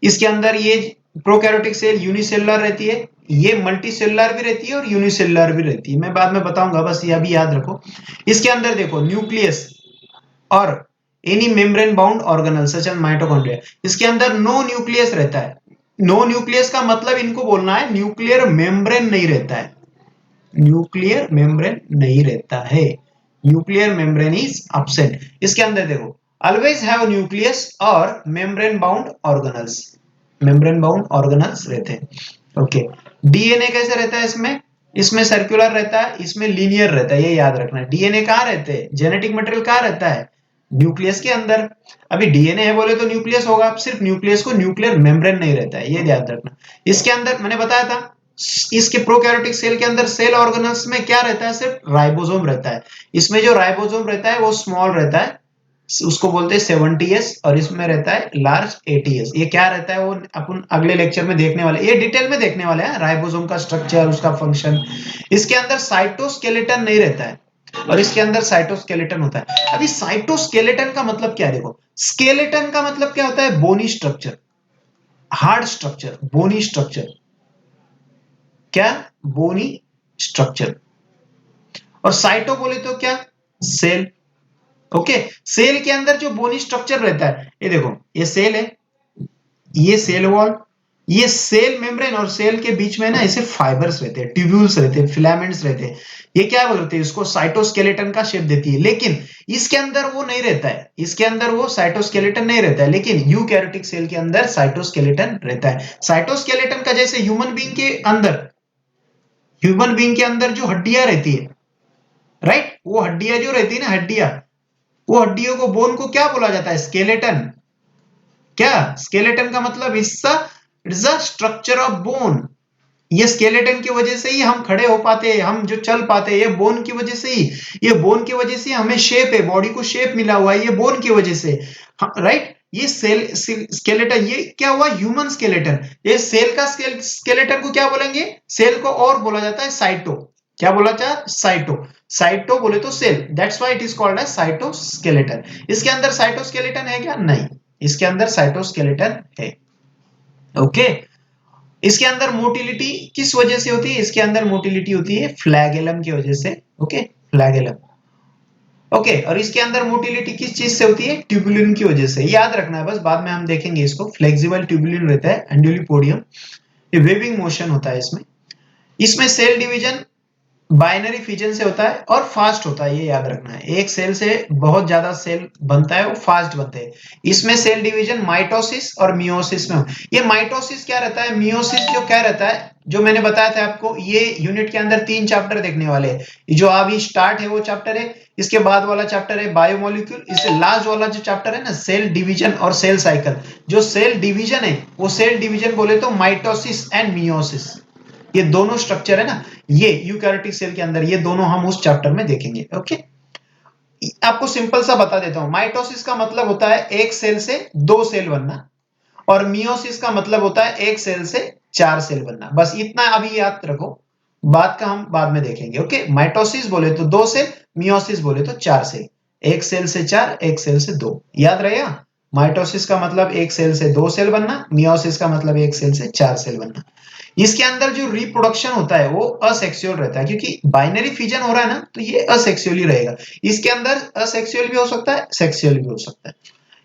S1: इसके अंदर ये प्रोकैरियोटिक सेल यूनिसेलुलर रहती है, ये मल्टीसेलुलर भी रहती है और यूनिसेलुलर भी रहती है, मैं बाद में बताऊंगा, बस ये अभी याद रखो। इसके अंदर देखो न्यूक्लियस और any membrane bound organelle such as mitochondria, इसके अंदर नो न्यूक्लियस रहता है। नो न्यूक्लियस का मतलब इनको बोलना है न्यूक्लियर मेम्ब्रेन नहीं रहता है, न्यूक्लियर मेम्ब्रेन नहीं रहता है, न्यूक्लियर मेम्ब्रेन इज एब्सेंट। इसके अंदर देखो, ऑलवेज हैव न्यूक्लियस और membrane bound organelles, membrane bound organelles रहते हैं। ओके, डीएनए कैसे रहता है इसमें? इसमें सर्कुलर रहता है, इसमें लीनियर रहता है, ये याद रखना है। डीएनए कहाँ रहते हैं, जेनेटिक मटेरियल कहाँ रहता है? न्यूक्लियस के अंदर। अभी डीएनए है बोले तो न्यूक्लियस होगा, सिर्फ न्यूक्लियस को न्यूक्लियर मेम्ब्रेन नहीं रहता है, ये याद रखना। इसके अंदर मैंने बताया था, इसके प्रोकैरियोटिक सेल के अंदर सेल ऑर्गेनल्स में क्या रहता है, सिर्फ राइबोसोम रहता है। इसमें जो राइबोसोम रहता है वो स्मॉल रहता है, उसको बोलते हैं 70s, और इसमें रहता है लार्ज 80s। ये क्या रहता है वो अपन अगले लेक्चर में देखने वाले, ये डिटेल में देखने वाले हैं, राइबोसोम का स्ट्रक्चर, उसका फंक्शन। इसके अंदर साइटोस्केलेटन नहीं रहता है, और इसके अंदर साइटोस्केलेटन होता है। अभी साइटोस्केलेटन का मतलब क्या है? देखो, स्केलेटन का मतलब क्या होता है? Bony structure, hard structure, bony structure, क्या? Bony structure. और साइटो बोले तो क्या? सेल। ओके, सेल के अंदर जो बोनी स्ट्रक्चर रहता है, ये देखो, ये सेल है, ये सेल वॉल, ये सेल मेम्ब्रेन, और सेल के बीच में ना ऐसे फाइबर्स रहते हैं, ट्यूब्यूल्स रहते हैं, फिलामेंट्स रहते हैं, ये क्या बोलते हैं इसको? साइटोस्केलेटन का शेप देती है। लेकिन इसके अंदर वो नहीं रहता है, इसके अंदर वो साइटोस्केलेटन नहीं रहता है, लेकिन यूकैरियोटिक सेल के अंदर साइटोस्केलेटन रहता है। साइटोस्केलेटन का जैसे ह्यूमन बीइंग के अंदर जो हड्डियां रहती है, राइट, वो हड्डियां जो रहती है ना, हड्डियां, वो हड्डियों को, बोन को क्या बोला जाता है? स्केलेटन। क्या? स्केलेटन का मतलब हिस्सा, it's a structure of bone. ये स्केलेटन की वजह से ही हम खड़े हो पाते हैं, हम जो चल पाते हैं, ये बोन की वजह से ही, ये बोन की वजह से हमें शेप है, बॉडी को शेप मिला हुआ है, ये बोन की वजह से, राइट। ये सेल स्केलेटन, ये क्या हुआ? Human skeleton. ये सेल का स्केलेटन को क्या बोलेंगे? सेल को और बोला जाता है साइटो। क्या बोला जाता है? साइटो। साइटो बोले तो cell, that's why it is called as cytoskeleton. इसके अंदर साइटोस्केलेटन है क्या? नहीं, इसके अंदर साइटोस्केलेटन है। ओके, इसके अंदर मोटिलिटी किस वजह से होती है? इसके अंदर मोटिलिटी होती है फ्लैगेलम की वजह से। Okay, flagellum. ओके, और इसके अंदर मोटिलिटी किस चीज से होती है? ट्यूबुलिन की वजह से, याद रखना है, बस बाद में हम देखेंगे इसको। फ्लेक्सिबल ट्यूबुलिन रहता है, एंडुलिपोडियम, ये वेविंग मोशन होता है इसमें। इसमें सेल डिवीजन बाइनरी फिजन से होता है और फास्ट होता है, ये याद रखना है। एक सेल से बहुत ज्यादा सेल बनता है, वो फास्ट बनते हैं। इसमें सेल डिवीजन माइटोसिस और मियोसिस में। ये माइटोसिस क्या रहता है, मियोसिस जो क्या रहता है, जो मैंने बताया था आपको, ये यूनिट के अंदर 3 चैप्टर देखने वाले हैं। जो अभी स्टार्ट है वो चैप्टर है, इसके बाद वाला चैप्टर है बायोमोलिक्यूल, इससे लास्ट वाला जो चैप्टर है ना, सेल डिवीजन और सेल साइकिल। जो सेल डिवीजन है वो सेल डिवीजन बोले तो माइटोसिस एंड मियोसिस, ये दोनों स्ट्रक्चर है ना, ये यूकैरियोटिक सेल के अंदर, ये दोनों हम उस चैप्टर में देखेंगे। ओके, आपको सिंपल सा बता देता हूं, माइटोसिस का मतलब होता है एक सेल से दो सेल बनना, और मियोसिस का मतलब होता है एक सेल से चार सेल बनना। बस इतना अभी याद रखो, बात का हम बाद में देखेंगे। ओके, माइटोसिस बोले तो दो सेल, मियोसिस बोले तो चार सेल, एक सेल से चार, एक सेल से दो, याद रहेगा। माइटोसिस का मतलब एक सेल से दो सेल बनना, मियोसिस का मतलब एक सेल से चार सेल बनना। इसके अंदर जो रिप्रोडक्शन होता है वो असेक्सुअल रहता है, क्योंकि बाइनरी फिजन हो रहा है ना, तो ये असेक्सुअल ही रहेगा। इसके अंदर असेक्सुअल भी हो सकता है, सेक्सुअल भी हो सकता है।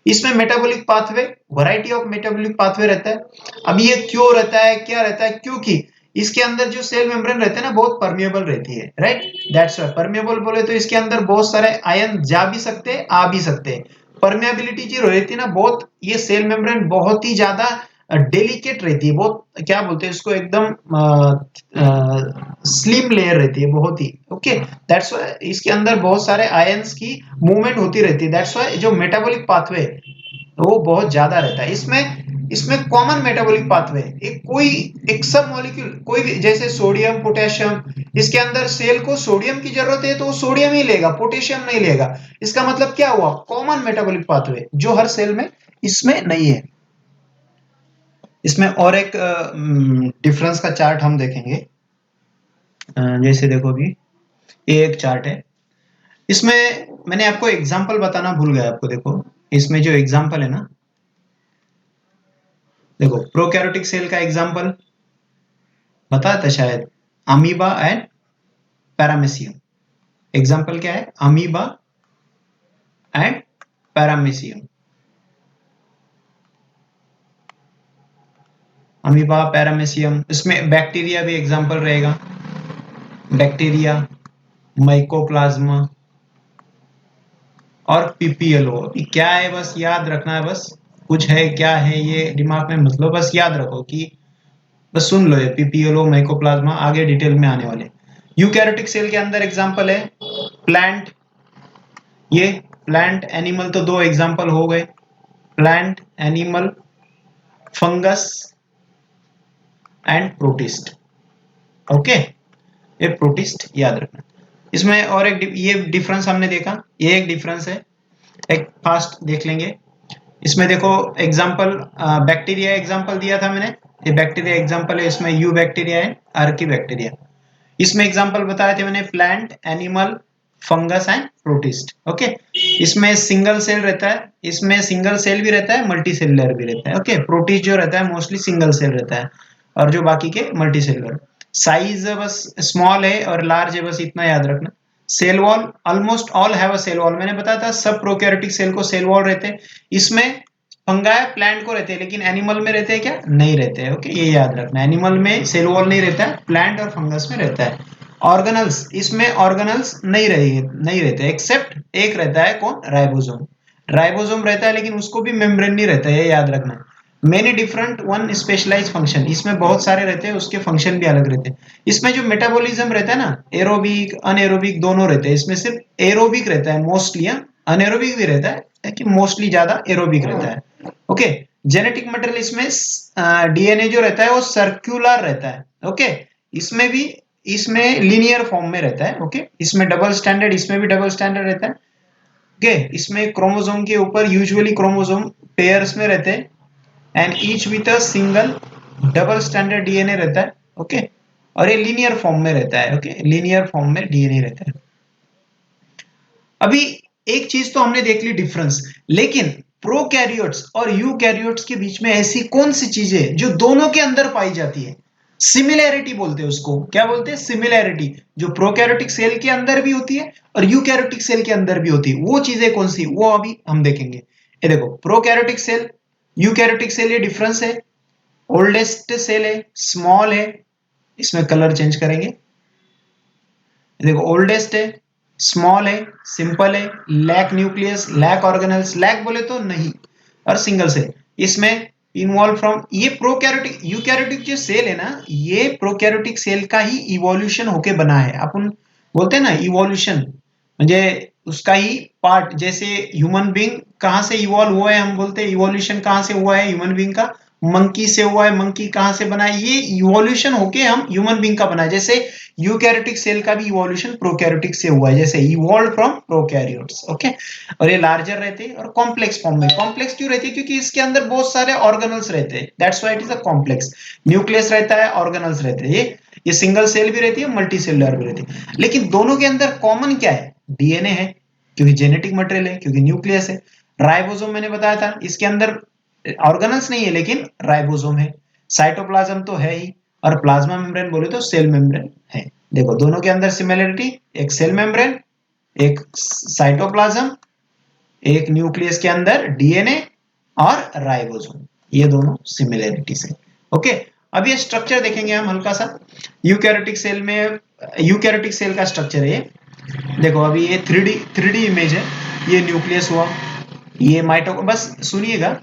S1: इसमें metabolic pathway, variety of metabolic pathway रहता है। अब ये क्यों रहता है, क्या रहता है, क्योंकि इसके अंदर जो सेल मेम्ब्रेन रहते हैं ना, बहुत परमिएबल रहती है, राइट। दैट्स व्हाई परमिएबल बोले तो इसके अंदर बहुत सारे आयन जा भी सकते हैं, आ भी सकते हैं। परमिएबिलिटी जो रहती है ना बहुत, ये सेल मेम्ब्रेन बहुत ही ज्यादा डेलिकेट रहती है, बहुत क्या बोलते हैं इसको, एकदम स्लिम लेयर रहती है बहुत ही। ओके, दैट्स व्हाई इसके अंदर बहुत सारे आयंस की मूवमेंट होती रहती है। दैट्स व्हाई जो मेटाबॉलिक पाथवे वो बहुत ज्यादा रहता है। इसमें कॉमन मेटाबॉलिक पाथवे, एक कोई एक सब मॉलिक्यूल, कोई भी, जैसे सोडियम पोटेशियम, इसके अंदर सेल को सोडियम की जरूरत है तो वो सोडियम ही लेगा, पोटेशियम नहीं लेगा। इसका मतलब क्या हुआ, कॉमन मेटाबॉलिक पाथवे जो हर सेल में इसमें नहीं है। इसमें और एक डिफरेंस का चार्ट हम देखेंगे। जैसे देखो अभी ये एक चार्ट है, इसमें मैंने आपको एग्जांपल बताना भूल गया आपको। देखो इसमें जो एग्जांपल है ना, देखो प्रोकैरियोटिक सेल का एग्जांपल बताया था शायद, अमीबा एंड पैरामीशियम। एग्जांपल क्या है, amoeba and paramecium. Amoeba paramecium, इसमें बैक्टीरिया भी एग्जांपल रहेगा, बैक्टीरिया, माइकोप्लाज्मा और पीपीएलओ। क्या है बस याद रखना है, बस कुछ है क्या है ये दिमाग में मतलब बस याद रखो कि बस सुन लो, ये पीपीएलओ माइकोप्लाज्मा आगे डिटेल में आने वाले। यूकैरियोटिक सेल के अंदर एग्जांपल है प्लांट, ये प्लांट एनिमल तो दो एग्जांपल हो गए, plant animal, fungus and protist. Okay, ये प्रोटिस्ट याद रखना। इसमें और एक ये डिफरेंस हमने देखा, ये एक डिफरेंस है, एक फास्ट देख लेंगे। इसमें देखो एग्जांपल, बैक्टीरिया एग्जांपल दिया था मैंने, ये बैक्टीरिया एग्जांपल है, इसमें यू बैक्टीरिया है, आर्की बैक्टीरिया। इसमें एग्जांपल बताए थे मैंने plant, animal, fungus and protist. Okay, इसमें सिंगल सेल रहता है, इसमें सिंगल सेल भी रहता है, मल्टी सेलुलर भी रहता है। ओके, प्रोटिस्ट जो रहता है मोस्टली सिंगल सेल रहता है, और जो बाकी के मल्टी सेलुलर। साइज बस स्मॉल है और लार्ज है, बस इतना याद रखना। Cell wall, almost all have a cell wall, मैंने बताया था सब प्रोकैरियोटिक सेल को सेल वॉल रहते हैं। इसमें फंगाई प्लांट को रहते हैं, लेकिन एनिमल में रहते हैं क्या, नहीं रहते हैं। ओके, ये याद रखना, एनिमल में सेल वॉल नहीं रहता है, प्लांट और फंगस में रहता है। ऑर्गेनल्स, इसमें ऑर्गेनल्स नहीं रहते, एक्सेप्ट एक रहता है, कौन, राइबोसोम। राइबोसोम रहता है लेकिन उसको भी मेम्ब्रेन नहीं रहता है, ये याद रखना। Many different one specialise function, इसमें बहुत सारे रहते हैं, उसके फंक्शन भी अलग रहते हैं। इसमें जो मेटाबॉलिज्म रहता है ना, एरोबिक अनएरोबिक दोनों रहते हैं, इसमें सिर्फ एरोबिक रहता है मोस्टली, अनएरोबिक भी रहता है लेकिन मोस्टली ज्यादा एरोबिक रहता है। ओके, जेनेटिक मटेरियल इसमें डीएनए जो रहता है वो सर्कुलर रहता है। ओके, इसमें भी, इसमें लीनियर फॉर्म में रहता है। ओके, इसमें डबल स्टैंडर्ड, इसमें भी डबल स्टैंडर्ड रहता है। ओके, इसमें क्रोमोसोम के ऊपर यूजुअली क्रोमोसोम पेयर्स में रहते हैं, and each with a single double standard DNA रहता है। ओके, और ये लीनियर फॉर्म में रहता है। ओके, लीनियर फॉर्म में डीएनए रहता है। अभी एक चीज तो हमने देख ली डिफरेंस, लेकिन प्रोकैरियोट्स और यूकैरियोट्स के बीच में ऐसी कौन सी चीजें जो दोनों के अंदर पाई जाती है, सिमिलैरिटी बोलते हैं उसको, क्या बोलते हैं, सिमिलैरिटी, जो प्रोकैरियोटिक सेल के अंदर भी होती है और यूकैरियोटिक सेल के अंदर भी होती है, वो चीजें कौन सी, वो अभी हम देखेंगे। ये देखो प्रोकैरियोटिक सेल, यूकैरियोटिक सेल, ये डिफरेंस है। ओल्डेस्ट सेल है, स्मॉल है, इसमें कलर चेंज करेंगे। देखो ओल्डेस्ट है, स्मॉल है, सिंपल है, lack nucleus, lack organelles, lack बोले तो नहीं, और सिंगल सेल। इसमें इन्वॉल्व फ्रॉम, ये प्रोकैरियोटिक, यूकैरियोटिक जो सेल है ना, ये प्रोकैरियोटिक सेल का ही इवोल्यूशन होके बना है। अपन बोलते हैं ना इवोल्यूशन, म्हणजे उसका ही पार्ट, जैसे ह्यूमन बीइंग कहां से इवॉल्व हुआ है, हम बोलते हैं इवोल्यूशन कहां से हुआ है ह्यूमन बीइंग का, मंकी से हुआ है, मंकी कहाँ से बना है, ये इवोल्यूशन होके हम ह्यूमन बीइंग का बना है। जैसे यूकैरियोटिक सेल का भी इवोल्यूशन प्रोकैरियोटिक से हुआ है, जैसे इवॉल्व फ्रॉम प्रोकैरियोट्स। ओके, और ये लार्जर रहते हैं और कॉम्प्लेक्स फॉर्म में। कॉम्प्लेक्स क्यों रहती है? क्योंकि इसके अंदर बहुत सारे ऑर्गेनल्स रहते हैं, that's why it is a complex. Nucleus रहता है, ऑर्गेनल्स रहते हैं, ये सिंगल सेल भी रहती है, मल्टी सेलुलर भी रहती है। लेकिन दोनों के अंदर कॉमन क्या है? डीएनए है, क्योंकि जेनेटिक मटेरियल है, क्योंकि न्यूक्लियस है। राइबोसोम मैंने बताया था, इसके अंदर ऑर्गेनल्स नहीं है लेकिन राइबोसोम है। साइटोप्लाज्म तो है ही, और प्लाज्मा मेम्ब्रेन बोले तो सेल मेम्ब्रेन है। देखो दोनों के अंदर सिमिलरिटी, एक सेल मेम्ब्रेन, एक साइटोप्लाज्म, एक न्यूक्लियस के अंदर डीएनए और राइबोसोम, ये दोनों सिमिलरिटीज है। ओके, अब ये स्ट्रक्चर देखेंगे हम हल्का सा। यूकैरियोटिक सेल में, यूकैरियोटिक सेल का स्ट्रक्चर है ये। देखो अभी ये थ्री डी इमेज है। ये न्यूक्लियस हुआ, ये माइटो, बस सुनिएगा।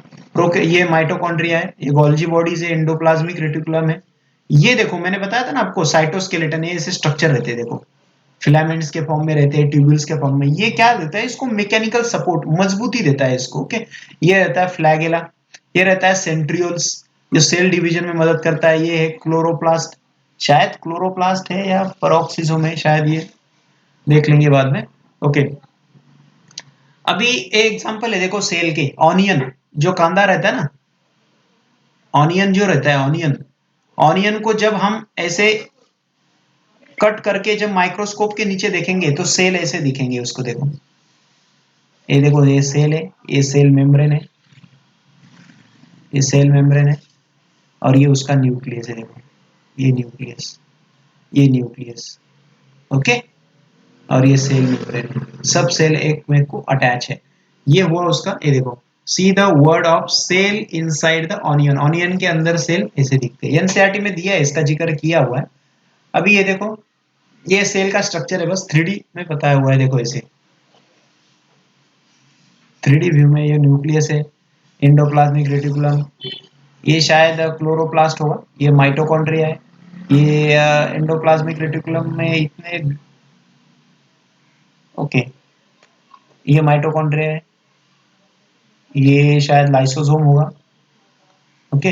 S1: ये माइटोकॉन्ड्रिया है, ये गोल्जी बॉडीज है, एंडोप्लाज्मिक रेटिकुलम है। ये देखो मैंने बताया था ना आपको, साइटोस्केलेटन, ये ऐसे स्ट्रक्चर रहते हैं। देखो फिलामेंट्स के फॉर्म में रहते हैं, ट्यूब्यूल्स के फॉर्म में। ये क्या देता है इसको? मैकेनिकल सपोर्ट, मजबूती देता है इसको। ओके, ये रहता है फ्लैगेला, ये रहता है सेंट्रियोल्स, जो सेल डिवीजन में मदद करता है। ये है क्लोरोप्लास्ट, शायद क्लोरोप्लास्ट है या पेरोक्सिसोम है, शायद ये देख लेंगे बाद में। ओके, अभी एक एग्जांपल है देखो सेल के। ऑनियन, जो कांदा रहता है ना, ऑनियन जो रहता है, ऑनियन, ऑनियन को जब हम ऐसे कट करके जब माइक्रोस्कोप के नीचे देखेंगे तो सेल ऐसे दिखेंगे उसको। देखो ये देखो, ये सेल है, ये सेल मेम्ब्रेन है, ये सेल मेम्ब्रेन है, और ये उसका न्यूक्लियस है। देखो ये न्यूक्लियस, ये न्यूक्लियस। ओके, और ये सेल मेम्ब्रेन, सब सेल एक में को अटैच है। ये हुआ उसका, ये देखो, see the world of cell inside the onion. Onion के अंदर सेल ऐसे दिखते हैं, एनसीईआरटी में दिया है, इसका जिक्र किया हुआ है। अभी ये देखो, ये सेल का स्ट्रक्चर है, बस 3D में बताया हुआ है। देखो ऐसे 3D व्यू में ये न्यूक्लियस है, एंडोप्लाज्मिक रेटिकुलम, ये शायद क्लोरोप्लास्ट होगा, ये माइटोकॉन्ड्रिया है, ये एंडोप्लाज्मिक रेटिकुलम में इतने। ओके, ये माइटोकॉन्ड्रिया है, ये शायद लाइसोसोम होगा। ओके,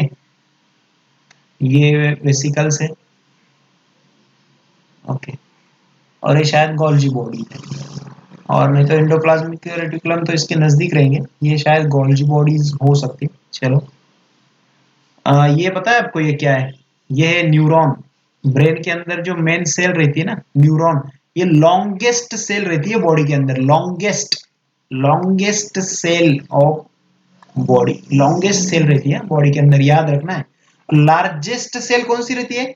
S1: ये वेसिकल्स है। ओके, और ये शायद गोल्जी बॉडी है, और नहीं तो एंडोप्लाज्मिक रेटिकुलम तो इसके नजदीक रहेंगे, ये शायद गोल्जी बॉडीज हो सकती है। चलो, ये पता है आपको ये क्या है? ये है न्यूरॉन। ब्रेन के अंदर जो मेन सेल रहती है ना, न्यूरॉन, ये लॉन्गेस्ट सेल रहती है बॉडी के अंदर। Longest, longest cell of body, longest cell रहती है बॉडी के अंदर, याद रखना है। लार्जेस्ट सेल कौन सी रहती है?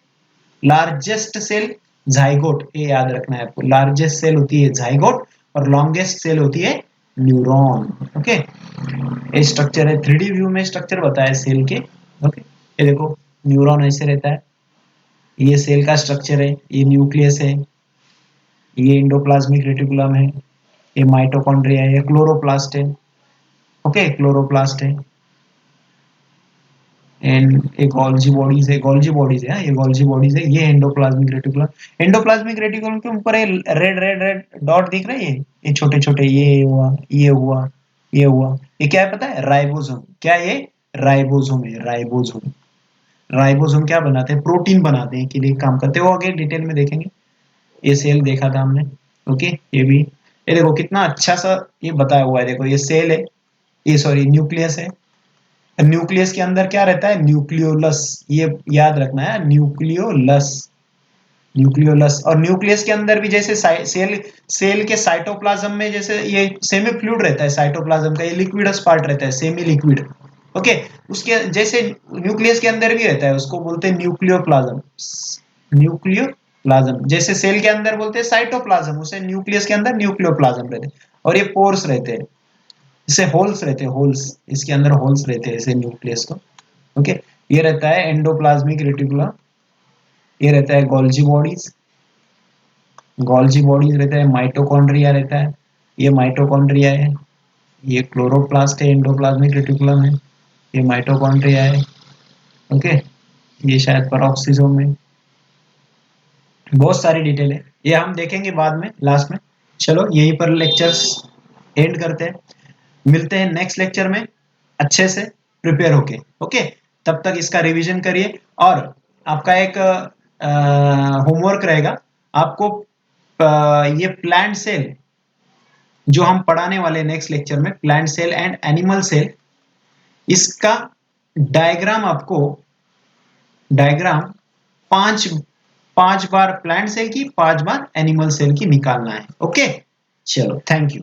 S1: लार्जेस्ट सेल जाइगोट, ये याद रखना है आपको। लार्जेस्ट सेल होती है जाइगोट, और लॉन्गेस्ट सेल होती है न्यूरॉन। ओके, ये स्ट्रक्चर है, 3D व्यू में स्ट्रक्चर बताया सेल के। ओके, ये देखो न्यूरॉन ऐसे रहता है, ये सेल का स्ट्रक्चर है, ये न्यूक्लियस है, ये एंडोप्लाज्मिक रेटिकुलम है, ये माइटोकॉन्ड्रिया है, ये क्लोरोप्लास्ट है। ओके, क्लोरोप्लास्ट है, एंड एक गोल्जी बॉडीज है, गोल्जी बॉडीज है, ये गोल्जी बॉडीज है, ये एंडोप्लाज्मिक रेटिकुलम। एंडोप्लाज्मिक रेटिकुलम के ऊपर ये रेड रेड रेड डॉट दिख रहे हैं, ये छोटे छोटे, ये हुआ, ये हुआ, ये हुआ, ये क्या है पता है? राइबोसोम। क्या ये? राइबोसोम है, राइबोसोम। राइबोसोम क्या बनाते हैं? प्रोटीन बनाते हैं, के लिए काम करते हो, आगे डिटेल में देखेंगे। ये सेल देखा था हमने। ओके, ये भी, ये देखो कितना अच्छा सा ये बताया हुआ है। देखो ये सेल है, ये सॉरी न्यूक्लियस है। न्यूक्लियस के अंदर क्या रहता है? न्यूक्लियोलस, ये याद रखना है, न्यूक्लियोलस, न्यूक्लियोलस। और न्यूक्लियस के अंदर भी जैसे सेल, सेल के साइटोप्लाज्म में जैसे ये सेमी फ्लूइड रहता है, साइटोप्लाज्म का ये लिक्विडस पार्ट रहता है, सेमी लिक्विड। ओके, उसके जैसे न्यूक्लियस के अंदर भी रहता है, उसको बोलते हैं न्यूक्लियोप्लाज्म। न्यूक्लियोप्लाज्म, जैसे सेल के अंदर बोलते हैं साइटोप्लाज्म, उसे न्यूक्लियस के अंदर न्यूक्लियोप्लाज्म रहते हैं। और ये पोर्स रहते हैं, इससे होल्स रहते हैं, होल्स, इसके अंदर होल्स रहते हैं ऐसे न्यूक्लियस को। ओके, ये रहता है एंडोप्लाज्मिक रेटिकुलम, ये रहता है गोल्जी बॉडीज, गोल्जी बॉडीज रहता है, माइटोकॉन्ड्रिया रहता है, ये माइटोकॉन्ड्रिया है, ये क्लोरोप्लास्ट है, एंडोप्लाज्मिक रेटिकुलम है, ये माइटोकॉन्ड्रिया है। ओके, ये शायद पेरोक्सिसोम है। बहुत सारी डिटेल है, ये हम देखेंगे बाद में, लास्ट में। चलो यहीं पर लेक्चर्स एंड करते हैं, मिलते हैं नेक्स्ट लेक्चर में अच्छे से प्रिपेयर होके। ओके, तब तक इसका रिवीजन करिए। और आपका एक होमवर्क रहेगा, आपको ये प्लांट सेल जो हम पढ़ाने वाले नेक्स्ट लेक्चर में, plant cell and animal cell, इसका डायग्राम पांच बार प्लांट सेल की, 5 बार एनिमल सेल की निकालना है। ओके, चलो, थैंक यू।